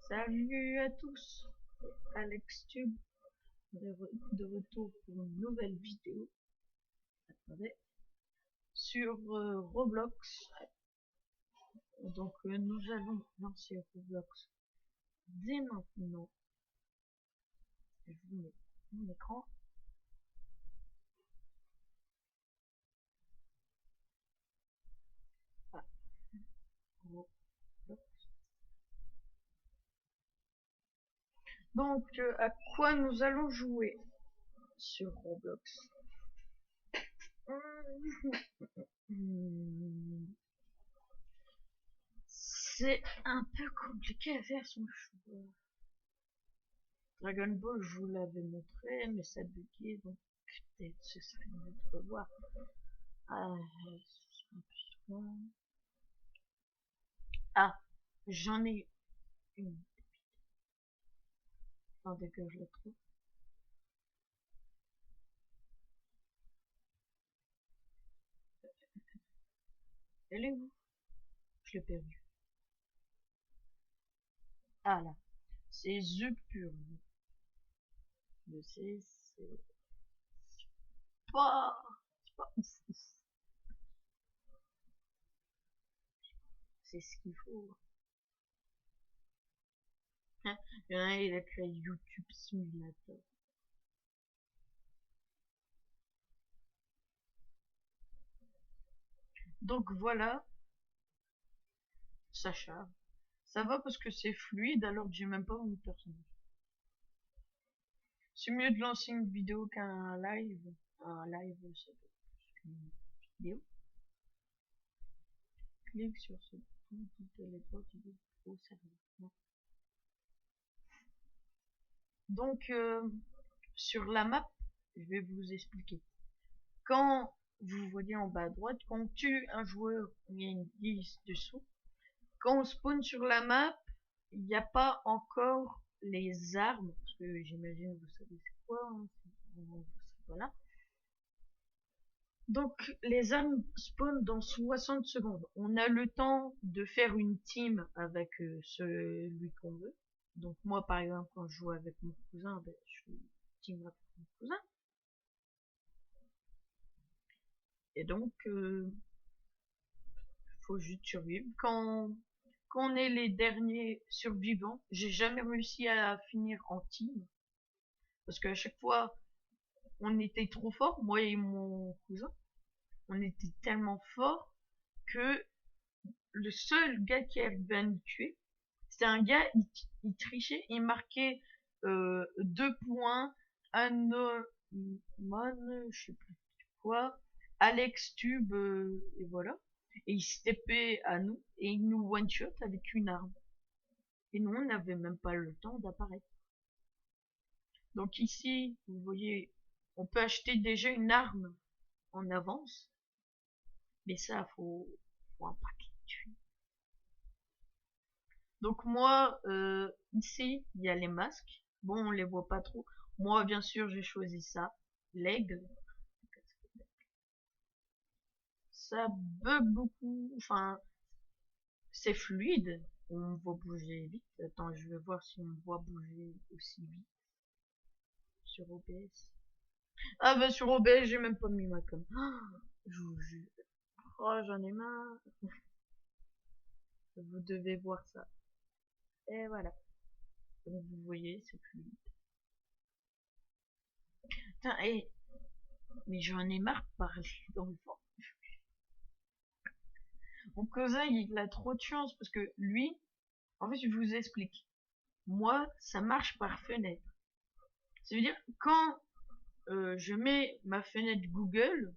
Salut à tous, c'est AlexTube de retour pour une nouvelle vidéo. Attendez, sur Roblox. Donc nous allons lancer Roblox dès maintenant. Je vous mets mon écran. Ah, Roblox. Donc à quoi nous allons jouer sur Roblox? C'est un peu compliqué à faire son choix. Dragon Ball, je vous l'avais montré, mais ça buguait, donc peut-être ce serait mieux de revoir. Ah, j'en ai une. Attendez que je la trouve. Elle est où? Je l'ai perdue. Ah là, c'est The Purge. Je sais, c'est pas ouf. C'est ce qu'il faut. Hein, il y en a, il a créé YouTube Simulator. Donc voilà, Sacha. Ça va parce que c'est fluide alors que j'ai même pas mon personnage. C'est mieux de lancer une vidéo qu'un live. Un live, c'est plus qu'une vidéo. Clique sur ce bouton qui téléporte au serveur. Donc, sur la map, je vais vous expliquer. Quand vous voyez en bas à droite, quand on tue un joueur, il y a une liste dessous. Quand on spawn sur la map, il n'y a pas encore les armes, parce que j'imagine vous savez c'est quoi, hein, voilà. Donc les armes spawn dans 60 secondes. On a le temps de faire une team avec celui qu'on veut. Donc moi par exemple quand je joue avec mon cousin, ben, je suis team avec mon cousin. Et donc faut juste survivre. Quand on est les derniers survivants, j'ai jamais réussi à finir en team. Parce qu'à chaque fois on était trop fort, moi et mon cousin. On était tellement fort que le seul gars qui arrivait à nous tuer, c'était un gars, il trichait, il marquait 2 points, Anomon, je sais plus quoi, AlexTube, et voilà. Et il se tapait à nous, et il nous one-shot avec une arme. Et nous, on n'avait même pas le temps d'apparaître. Donc ici, vous voyez, on peut acheter déjà une arme en avance. Mais ça, faut un paquet de thunes. Donc moi, ici, il y a les masques. Bon, on les voit pas trop. Moi, bien sûr, j'ai choisi ça. L'aigle. Ça bug beaucoup. Enfin, c'est fluide. On voit bouger vite. Attends, je vais voir si on voit bouger aussi vite. Sur OBS. Ah bah sur OBS, j'ai même pas mis ma com. Je vous jure. Oh, j'en ai marre. Vous devez voir ça. Et voilà. Comme vous voyez, c'est fluide. Putain, mais j'en ai marre de parler dans le fond. Mon cousin, il a trop de chance parce que lui, en fait, je vous explique. Moi, ça marche par fenêtre. Ça veut dire, quand je mets ma fenêtre Google,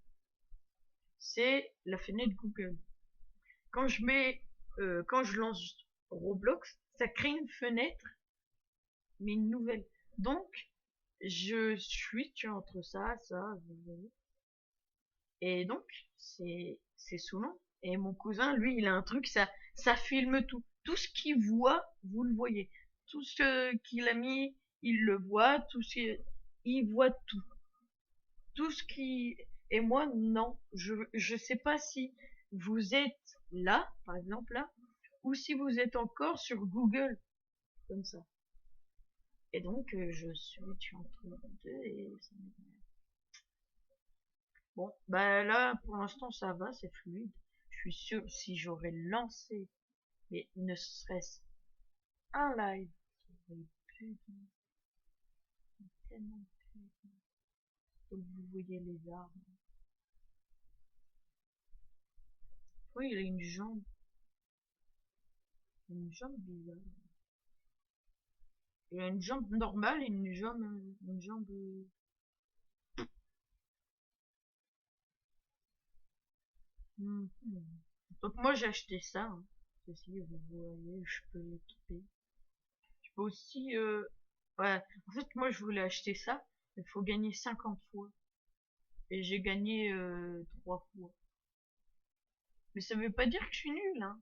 c'est la fenêtre Google. Quand je lance Roblox, ça crée une fenêtre, mais une nouvelle. Donc, je switch entre ça, vous voyez. Et donc, c'est saoulant. Et mon cousin, lui, il a un truc, ça filme tout. Tout ce qu'il voit, vous le voyez. Tout ce qu'il a mis, il le voit. Il voit tout. Tout ce qui... Et moi, non. Je sais pas si vous êtes là, par exemple là, ou si vous êtes encore sur Google. comme ça. Et donc, je suis entre les deux et ça m'énerve. Bon, bah là, pour l'instant, ça va, c'est fluide. Je suis sûr, si j'aurais lancé, mais ne serait-ce un live, j'aurais pu tellement pu. Donc, vous voyez les armes. Oui, il a une jambe. Une jambe bizarre. Il a une jambe normale et une jambe. Une jambe. Mhm. Donc, moi, j'ai acheté ça. Hein. Ceci, vous voyez, je peux l'équiper. Je peux aussi. Ouais. En fait, moi, je voulais acheter ça. Il faut gagner 50 fois. Et j'ai gagné 3 fois. Mais ça veut pas dire que je suis nul, hein.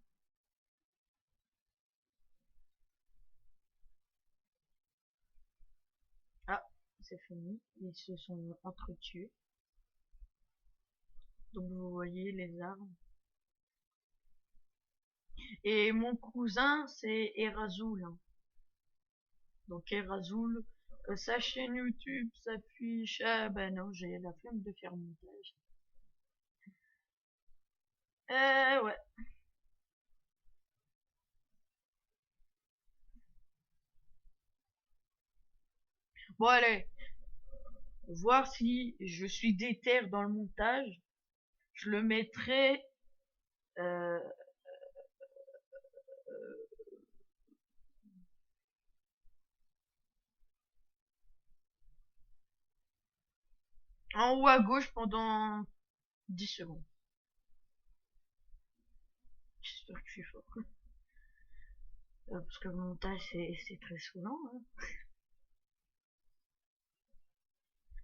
Ah, c'est fini. Ils se sont entretués. Donc vous voyez les armes. Et mon cousin, c'est Erazoul. Hein. Donc Erazoul, sa chaîne YouTube s'affiche. Ah bah non, j'ai la flemme de faire montage. Ouais. Bon allez, voir si je suis déter dans le montage. Je le mettrai euh, en haut à gauche pendant 10 secondes. J'espère que je suis fort. Parce que le montage c'est très saoulant. Hein.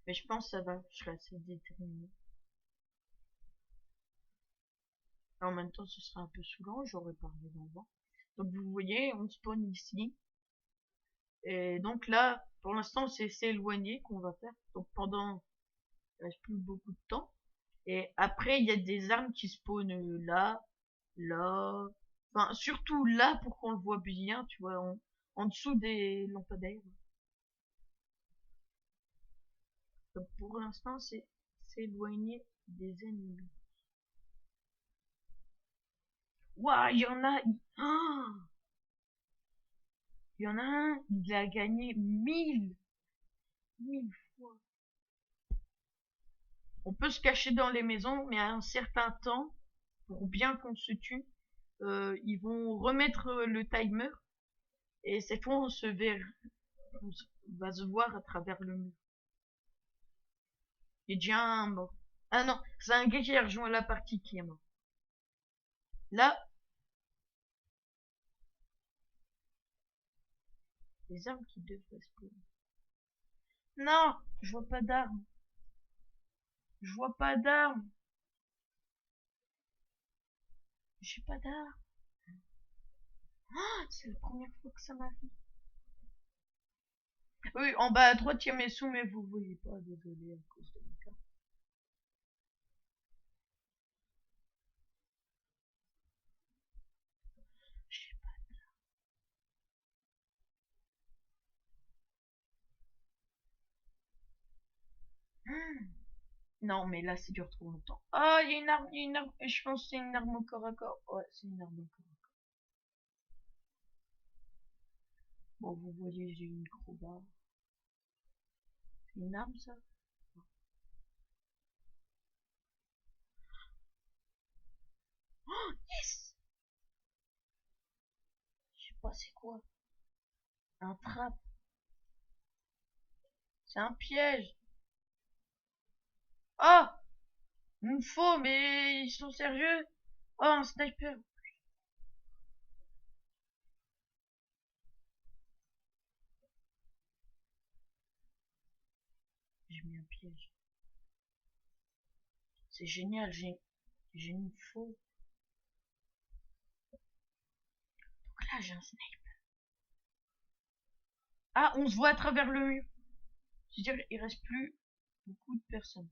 Mais je pense que ça va, je serai assez déterminé. En même temps, ce sera un peu saoulant, j'aurais parlé d'avant. Donc vous voyez, on spawn ici. Et donc là, pour l'instant, c'est s'éloigner qu'on va faire. Donc pendant, il reste plus beaucoup de temps. Et après, il y a des armes qui spawnent là, là. Enfin, surtout là pour qu'on le voit bien, tu vois, en dessous des lampadaires. Donc pour l'instant, c'est s'éloigner des ennemis. Waouh, il y en a. Ah, il y en a un, il a gagné 1000 fois. On peut se cacher dans les maisons, mais à un certain temps, pour bien qu'on se tue, ils vont remettre le timer et cette fois on va se voir à travers le mur. Il y a déjà un mort. Ah non, c'est un gars qui a rejoint la partie qui est mort. Là, les armes qui devraient se. Non, je vois pas d'armes. Je vois pas d'armes. J'ai pas d'armes. Ah, c'est la première fois que ça m'arrive. Oui, en bas à droite, il y a mes sous, mais vous voyez pas, désolé à cause de mon cas. J'ai pas. Hmm. Non, mais là, c'est dure trop longtemps. Ah, il y a une arme, il y a une arme. Je pense que c'est une arme au corps à corps. Ouais, c'est une arme au corps à corps. Bon, vous voyez, j'ai une crowbar. C'est une arme, ça? Oh, yes! Je sais pas c'est quoi. Un trap. C'est un piège. Oh! Une faux, mais ils sont sérieux? Oh, un sniper. J'ai mis un piège. C'est génial, j'ai une faux. Donc là, j'ai un sniper. Ah, on se voit à travers le mur. C'est-à-dire, il reste plus beaucoup de personnes.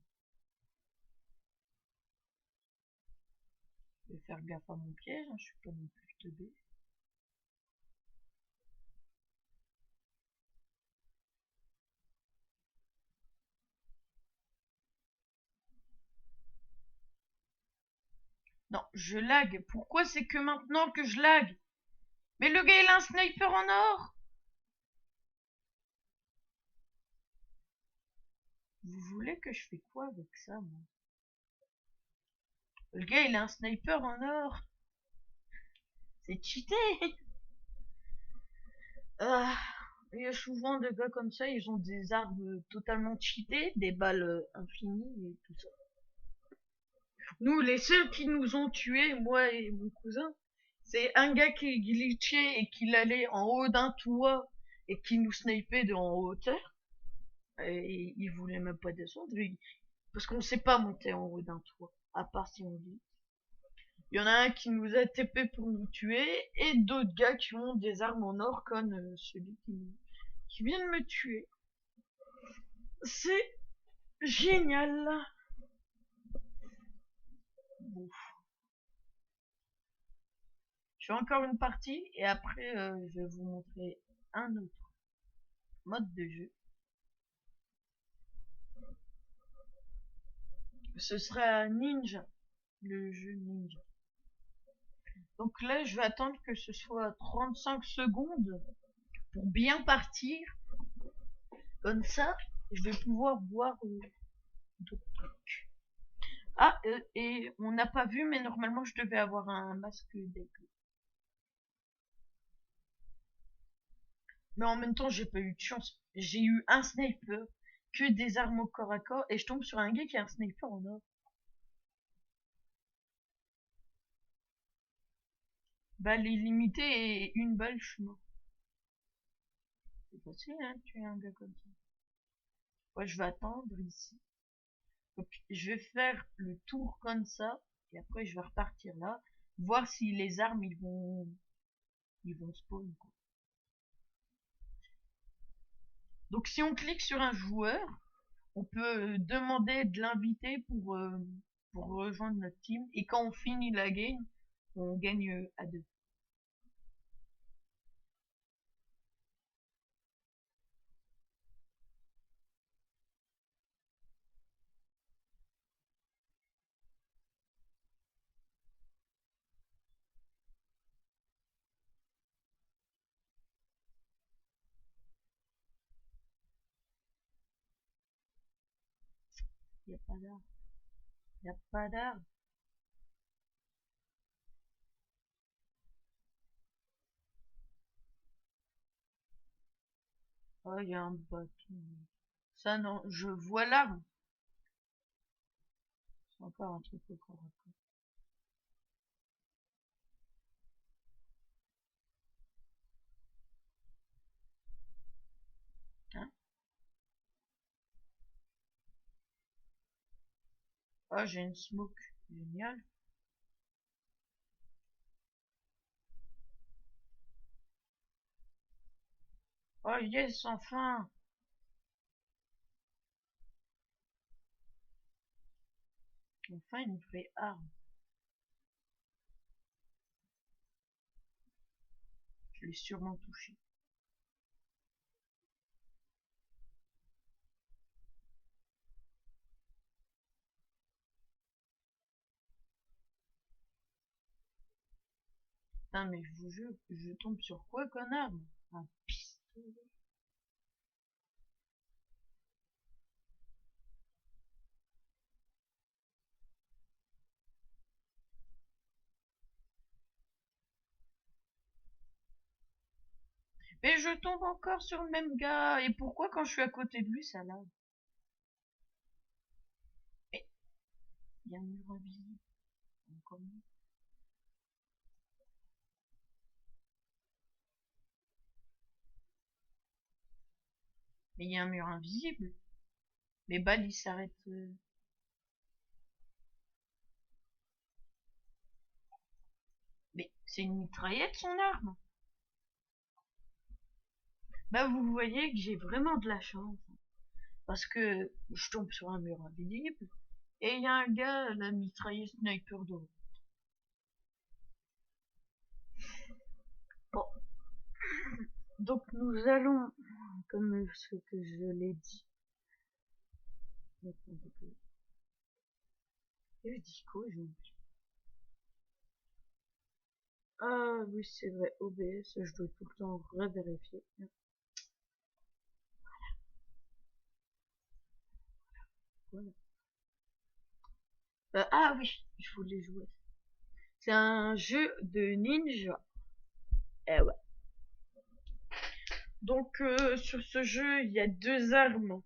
Je vais faire gaffe à mon piège, hein, je suis pas non plus teubé. Non, je lag. Pourquoi c'est que maintenant que je lag? Mais le gars il a un sniper en or. Vous voulez que je fais quoi avec ça, moi? Le gars il a un sniper en or. C'est cheaté. Ah, il y a souvent des gars comme ça, ils ont des armes totalement cheatées, des balles infinies et tout ça. Nous, les seuls qui nous ont tués, moi et mon cousin, c'est un gars qui glitchait et qui allait en haut d'un toit et qui nous snipait de en hauteur. Et il voulait même pas descendre, parce qu'on sait pas monter en haut d'un toit, à part si on dit. Il y en a un qui nous a TP pour nous tuer, et d'autres gars qui ont des armes en or comme celui qui vient de me tuer. C'est génial. Bon. Je fais encore une partie et après je vais vous montrer un autre mode de jeu. Ce sera Ninja, le jeu Ninja. Donc là, je vais attendre que ce soit 35 secondes pour bien partir. Comme ça, je vais pouvoir voir d'autres trucs. Ah, et on n'a pas vu, mais normalement, je devais avoir un masque d'aigle. Mais en même temps, j'ai pas eu de chance. J'ai eu un sniper, que des armes au corps à corps, et je tombe sur un gars qui a un sniper en or. Balle illimitée et une balle, je suis mort. C'est facile, hein, tuer un gars comme ça. Ouais, je vais attendre ici. Donc, je vais faire le tour comme ça, et après, je vais repartir là, voir si les armes, ils vont spawn, quoi. Donc, si on clique sur un joueur, on peut demander de l'inviter pour rejoindre notre team, et quand on finit la game, on gagne à deux. Y a pas d'armes. Y a pas d'armes. Oh, y a un bâton. Ça, non, je vois l'arme. C'est encore un truc au corps à corps. Hein? Oh, j'ai une smoke. Génial. Oh yes, enfin. Enfin une vraie arme. Je l'ai sûrement touché. Putain, mais je vous jure, je tombe sur quoi comme arme? Un pistolet. Mais je tombe encore sur le même gars. Et pourquoi quand je suis à côté de lui, ça lave? Mais il y a un mur invisible. Encore mieux. Mais il y a un mur invisible. Les balles, ils s'arrêtent. Mais c'est une mitraillette, son arme. Bah, vous voyez que j'ai vraiment de la chance. Parce que je tombe sur un mur invisible. Et il y a un gars, la mitrailleuse sniper de. Bon, donc nous allons, comme ce que je l'ai dit. Je dis quoi, j'ai oublié. Ah oui, c'est vrai, OBS, je dois tout le temps revérifier. Voilà. Ah oui, je voulais jouer. C'est un jeu de ninja. Eh ouais. Donc sur ce jeu, il y a deux armes.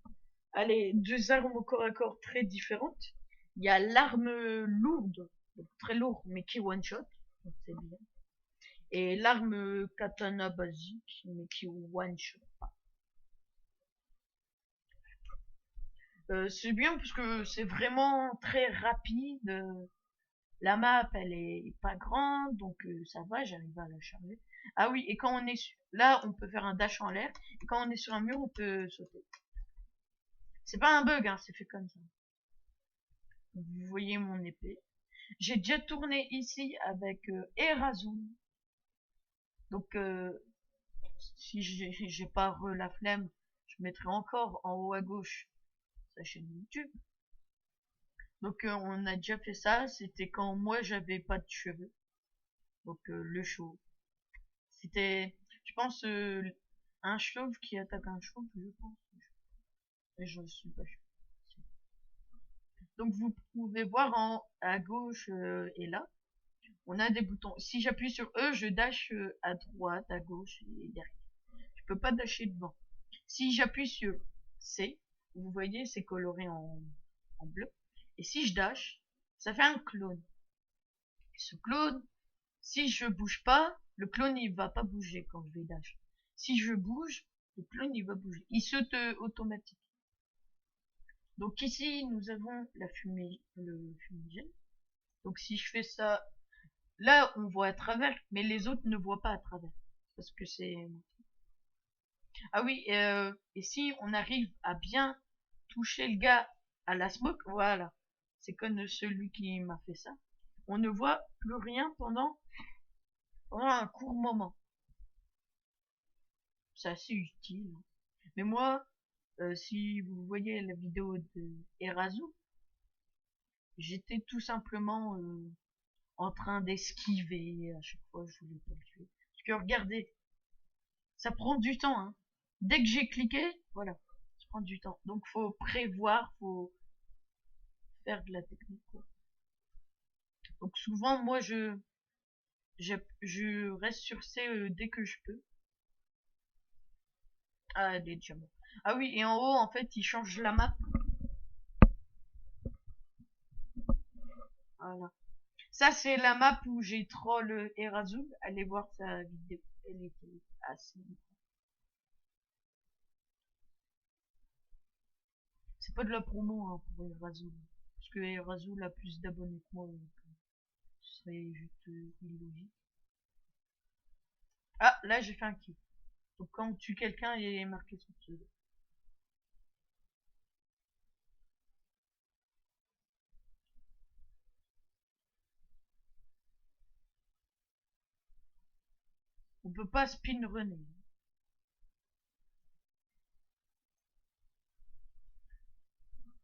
Allez, deux armes au corps à corps très différentes. Il y a l'arme lourde, donc très lourde, mais qui one shot, donc c'est bien. Et l'arme katana basique, mais qui one shot. C'est bien parce que c'est vraiment très rapide. La map, elle est pas grande, donc ça va, j'arrive à la charger. Ah oui, et quand on est là, on peut faire un dash en l'air. Et quand on est sur un mur, on peut sauter. C'est pas un bug, hein, c'est fait comme ça. Vous voyez mon épée. J'ai déjà tourné ici avec Erazul. Donc si j'ai pas la flemme, je mettrai encore en haut à gauche sa chaîne YouTube. Donc on a déjà fait ça, c'était quand moi j'avais pas de cheveux. Donc le show. C'était, je pense, un chauve qui attaque un chauve, je pense. Mais je suis pas sûr. Donc vous pouvez voir à gauche et là, on a des boutons. Si j'appuie sur E, je dash à droite, à gauche et derrière. Je peux pas dasher devant. Si j'appuie sur C, vous voyez, c'est coloré en bleu. Et si je dash, ça fait un clone. Ce clone, si je bouge pas, le clone il va pas bouger quand je vais dash. Si je bouge, le clone il va bouger. Il saute automatique. Donc ici nous avons la fumée, le fumigène. Donc si je fais ça, là on voit à travers, mais les autres ne voient pas à travers. Parce que c'est... Ah oui, et si on arrive à bien toucher le gars à la smoke, voilà. C'est comme celui qui m'a fait ça. On ne voit plus rien pendant un court moment. C'est assez utile. Mais moi, si vous voyez la vidéo de Erazu, j'étais tout simplement en train d'esquiver. À chaque fois, je voulais pas le tuer. Parce que regardez, ça prend du temps. Hein. Dès que j'ai cliqué, voilà, ça prend du temps. Donc faut prévoir, faut faire de la technique. Quoi. Donc souvent, moi, je reste sur C dès que je peux. Ah, des diamants. Ah oui, et en haut, en fait, il change la map. Voilà. Ça, c'est la map où j'ai troll Erazul. Allez voir sa vidéo. Elle était assez... C'est pas de la promo hein, pour Erazul. Parce que Erazul a plus d'abonnés que moi. Donc, ce serait juste illogique. Ah, là, j'ai fait un kill. Donc, quand on tue quelqu'un, il est marqué son pseudo. On peut pas spin runner.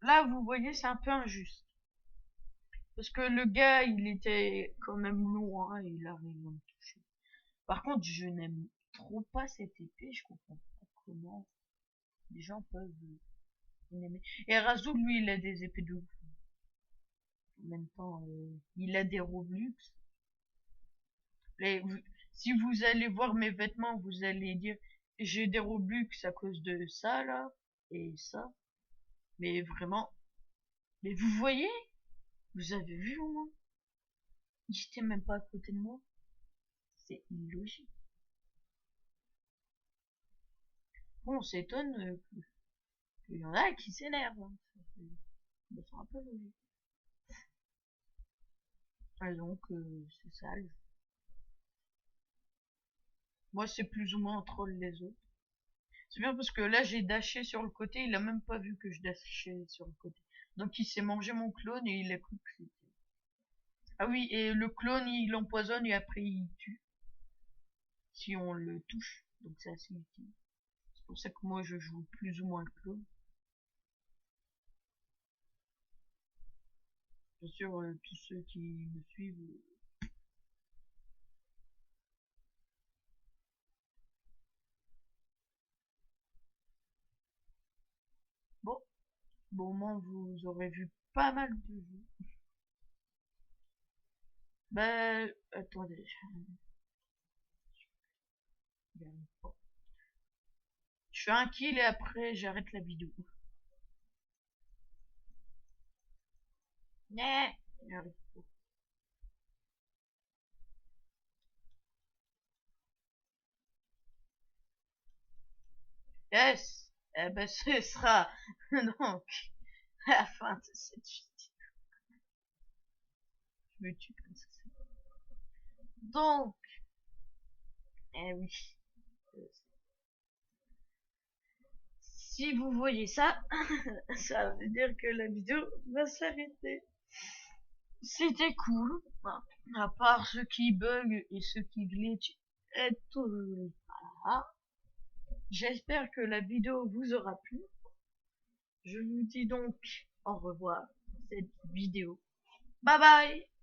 Là, vous voyez, c'est un peu injuste. Parce que le gars, il était quand même loin, il arrive à me toucher. Par contre, je n'aime trop pas cette épée, je comprends pas comment les gens peuvent l'aimer. Et Razul, lui, il a des épées de ouf. En même temps, il a des Robux. Les- vous- si vous allez voir mes vêtements, vous allez dire, j'ai des Robux à cause de ça, là, et ça. Mais vraiment, mais vous voyez? Vous avez vu au moins? Il était même pas à côté de moi. C'est illogique. Bon, on s'étonne qu'il y en a qui s'énervent. Hein. C'est un peu logique. Ah, donc, c'est ça. Moi, c'est plus ou moins un troll les autres. C'est bien parce que là, j'ai dashé sur le côté. Il a même pas vu que je dashais sur le côté. Donc, il s'est mangé mon clone et il a cru que c'était... Ah oui, et le clone, il l'empoisonne et après, il tue. Si on le touche. Donc, c'est assez utile. C'est pour ça que moi, je joue plus ou moins le clone. Bien sûr, tous ceux qui me suivent Bon, au moins, vous aurez vu pas mal de vues. Bah, attendez. Je fais un kill et après, j'arrête la vidéo. Ouais. Yes. Eh ben, ce sera donc la fin de cette vidéo. Je me tue comme ça. Donc, eh oui. Si vous voyez ça, ça veut dire que la vidéo va s'arrêter. C'était cool, hein, à part ceux qui bug et ceux qui glitch et tout. Voilà. J'espère que la vidéo vous aura plu. Je vous dis donc au revoir pour cette vidéo. Bye bye!